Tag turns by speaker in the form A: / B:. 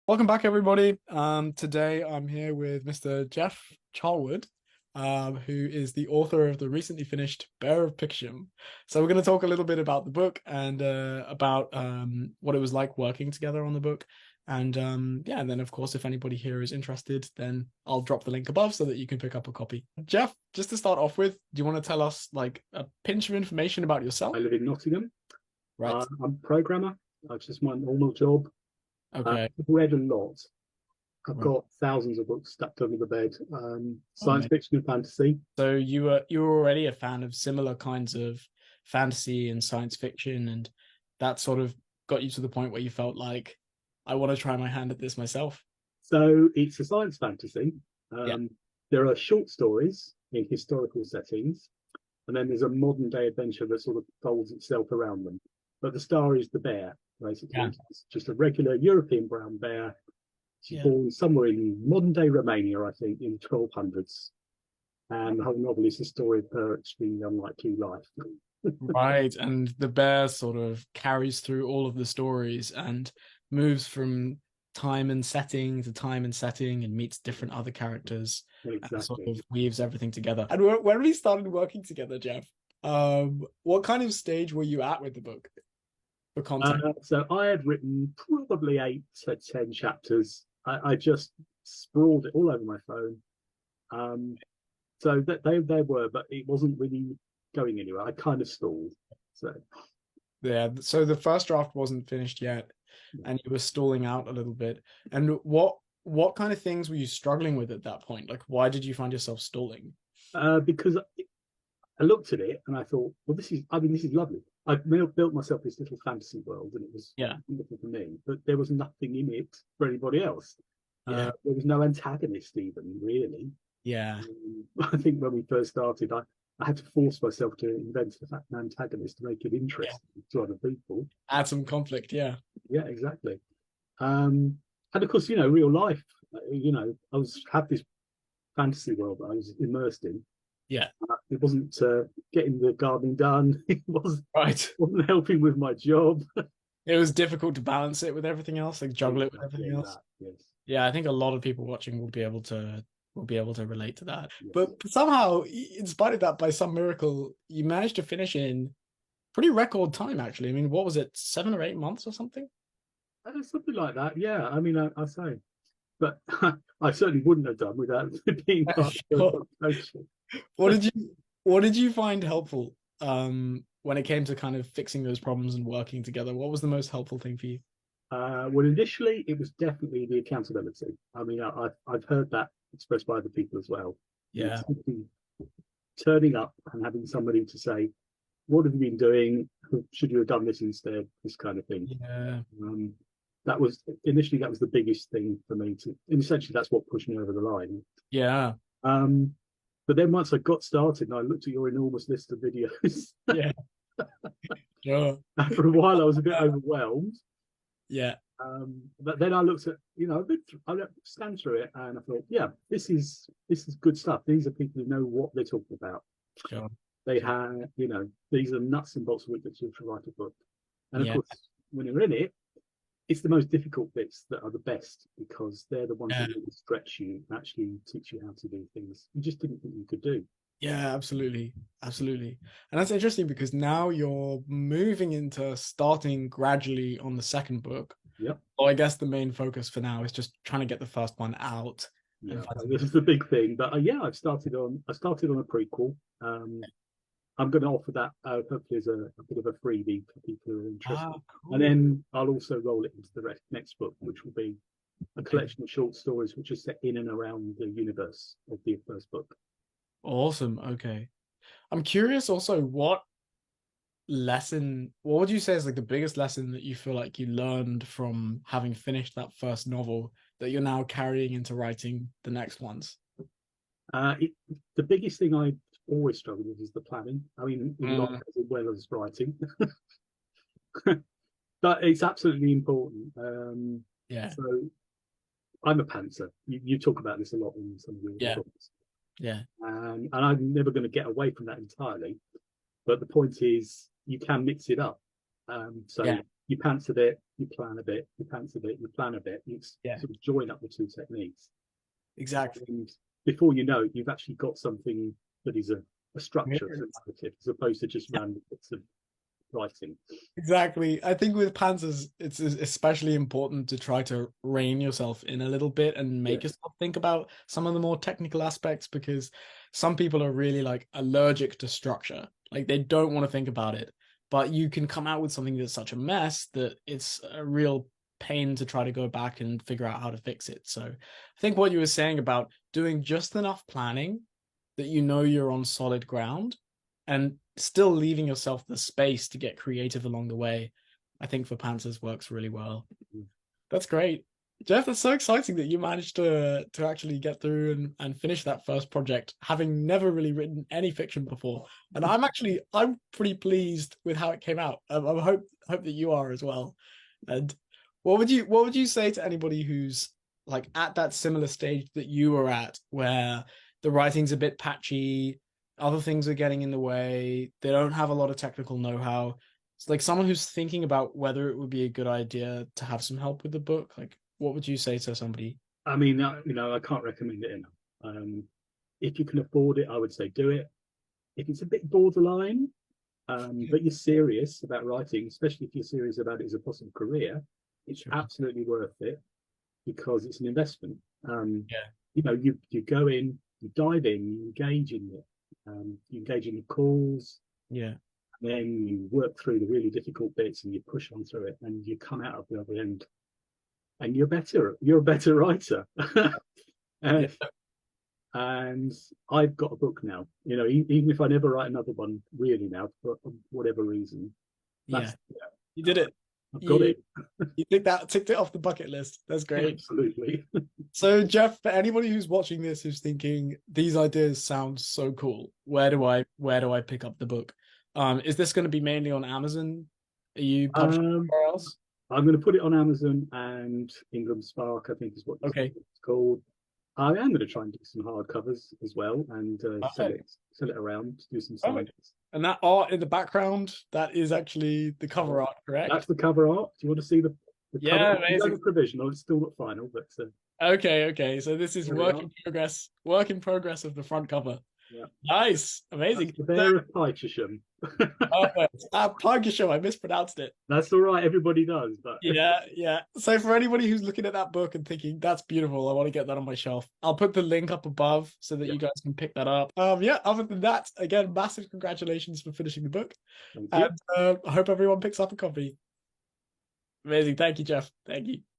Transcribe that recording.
A: Welcome back, everybody. Today I'm here with Mr. Geoff Charwood, who is the author of the recently finished Bear of Pictium. So we're going to talk a little bit about the book and about what it was like working together on the book. And then of course, if anybody here is interested, then I'll drop the link above so that you can pick up a copy. Geoff, just to start off with, do you want to tell us like a pinch of information about yourself?
B: I live in Nottingham.
A: Right.
B: I'm a programmer. That's just my normal job.
A: Okay.
B: I've read a lot. I've
A: Right.
B: got thousands of books stacked under the bed.
A: Oh,
B: Science fiction and fantasy.
A: So you were already a fan of similar kinds of fantasy and science fiction, and that sort of got you to the point where you felt like I want to try my hand at this myself.
B: So it's a science fantasy.
A: Yeah.
B: There are short stories in historical settings, and then there's a modern day adventure that sort of folds itself around them. But the star is the bear, basically.
A: Yeah.
B: It's just a regular European brown bear. She's
A: Yeah.
B: born somewhere in modern day Romania, I think, in the 1200s. And the whole novel is the story of her extremely unlikely life.
A: Right. And the bear sort of carries through all of the stories and moves from time and setting to time and setting and meets different other characters and sort
B: Exactly.
A: of weaves everything together. And when we started working together, Geoff, what kind of stage were you at with the book for content?
B: So I had written probably 8 to 10 chapters. I just sprawled it all over my phone. So that they were, but it wasn't really going anywhere. I kind of stalled. So
A: Yeah, so the first draft wasn't finished yet, and you were stalling out a little bit. And what kind of things were you struggling with at that point? Like, why did you find yourself stalling?
B: because I looked at it and I thought, well, this is lovely. I've built myself this little fantasy world, and it was
A: Yeah,
B: wonderful for me. But there was nothing in it for anybody else.
A: yeah,
B: There was no antagonist even, really.
A: yeah,
B: I think when we first started, I had to force myself to invent an antagonist to make it
A: yeah.
B: interesting to other people.
A: Add some conflict. Yeah,
B: Yeah, exactly. And of course, real life. I was had this fantasy world that I was immersed in.
A: yeah,
B: It wasn't getting the gardening done. It
A: right.
B: wasn't helping with my job.
A: It was difficult to balance it with everything else, like juggle it with everything
B: Exactly
A: else.
B: that. Yes.
A: Yeah, I think a lot of people watching will be able to relate to that.
B: Yes.
A: But somehow, in spite of that, by some miracle, you managed to finish in pretty record time, actually. I mean, what was it, 7 or 8 months or something?
B: Something like that. Yeah. I mean, I say, but I certainly wouldn't have done without being part of
A: Sure.
B: the coaching.
A: What did you what did you find helpful when it came to kind of fixing those problems and working together? What was the most helpful thing for you?
B: Well, initially, it was definitely the accountability. I mean, I've heard that expressed by other people as well.
A: Yeah.
B: Turning up and having somebody to say, "What have you been doing? Should you have done this instead?" This kind of thing.
A: Yeah.
B: That was initially the biggest thing for me to, and essentially that's what pushed me over the line.
A: Yeah.
B: Um, but then once I got started and I looked at your enormous list of videos,
A: Yeah. Sure.
B: for a while I was a bit overwhelmed.
A: Yeah.
B: But then I looked at, I scanned through it and I thought, yeah, this is good stuff. These are people who know what they're talking about.
A: Sure.
B: They have, these are nuts and bolts of literature to write a book. And of
A: Yeah.
B: course, when you're in it, it's the most difficult bits that are the best because they're the ones
A: Yeah.
B: that really stretch you and actually teach you how to do things you just didn't think you could do.
A: Yeah, absolutely. Absolutely. And that's interesting because now you're moving into starting gradually on the second book.
B: Yep.
A: Well, I guess the main focus for now is just trying to get the first one out and
B: Yeah,
A: find
B: this
A: some.
B: is the big thing. But yeah, I started on a prequel. I'm going to offer that hopefully as a bit of a freebie for people who are
A: Ah,
B: interested. And
A: cool.
B: then I'll also roll it into the next book, which will be a collection of short stories which are set in and around the universe of the first book.
A: Awesome. Okay. I'm curious also what would you say is like the biggest lesson that you feel like you learned from having finished that first novel that you're now carrying into writing the next ones?
B: It, the biggest thing I always struggle with is the planning. I mean, in life
A: Mm,
B: as well as writing, but it's absolutely important.
A: yeah.
B: So I'm a pantser. You talk about this a lot in some of your
A: Yeah.
B: books,
A: Yeah.
B: and I'm never going to get away from that entirely. But the point is, you can mix it up. So
A: Yeah.
B: you pants a bit, you plan a bit, you pants a bit, you plan a bit. You
A: Yeah,
B: sort of join up the two techniques.
A: exactly.
B: And before you know it, you've actually got something that is a structure, a narrative, as opposed to just random bits of writing.
A: Exactly. I think with pantsers, it's especially important to try to rein yourself in a little bit and
B: Yeah,
A: make yourself think about some of the more technical aspects because some people are really like allergic to structure. Like they don't want to think about it, but you can come out with something that's such a mess that it's a real pain to try to go back and figure out how to fix it. So I think what you were saying about doing just enough planning that you know you're on solid ground and still leaving yourself the space to get creative along the way, I think for Pantsers works really well. That's great. Geoff, that's so exciting that you managed to actually get through and finish that first project, having never really written any fiction before. And I'm pretty pleased with how it came out. I hope that you are as well. And what would you say to anybody who's like at that similar stage that you were at, where the writing's a bit patchy, other things are getting in the way, they don't have a lot of technical know-how. It's like someone who's thinking about whether it would be a good idea to have some help with the book. Like, what would you say to somebody?
B: I mean, I can't recommend it enough. If you can afford it, I would say do it. If it's a bit borderline, but you're serious about writing, especially if you're serious about it as a possible career, it's
A: Sure.
B: absolutely worth it because it's an investment.
A: Yeah.
B: You go in, you dive in, you engage in it, you engage in the calls,
A: Yeah.
B: then you work through the really difficult bits and you push on through it, and you come out of the other end, and you're better. You're a better writer. uh,
A: Yeah.
B: and I've got a book now. Even if I never write another one, really now for whatever reason,
A: Yeah.
B: that's
A: You did it.
B: I've got
A: You
B: it.
A: you ticked it off the bucket list. That's great.
B: Absolutely.
A: So, Geoff, for anybody who's watching this who's thinking these ideas sound so cool, where do I pick up the book? Is this going to be mainly on Amazon? Are you publishing
B: um,
A: anywhere else?
B: I'm going to put it on Amazon and Ingram Spark, I think is what
A: Okay,
B: it's called. I am going to try and do some hardcovers as well and
A: perfect,
B: sell it around, do some
A: perfect.
B: signings.
A: And that art in the background, that is actually the cover art,
B: That's
A: correct?
B: the cover art. Do you want to see the cover?
A: Yeah,
B: It's only
A: amazing.
B: provisional. It's still not final, but
A: Okay, okay. So this is
B: there we are.
A: work in progress of the front cover.
B: Yeah,
A: Nice,
B: that's
A: amazing.
B: the
A: So
B: Bear of Peitersham.
A: perfect. Show. I mispronounced it.
B: That's all right. Everybody does, but
A: Yeah, yeah. So for anybody who's looking at that book and thinking that's beautiful, I want to get that on my shelf. I'll put the link up above so that
B: yeah,
A: you guys can pick that up. Yeah. Other than that, again, massive congratulations for finishing the book,
B: thank you.
A: and I hope everyone picks up a copy. Amazing. Thank you, Geoff. Thank you.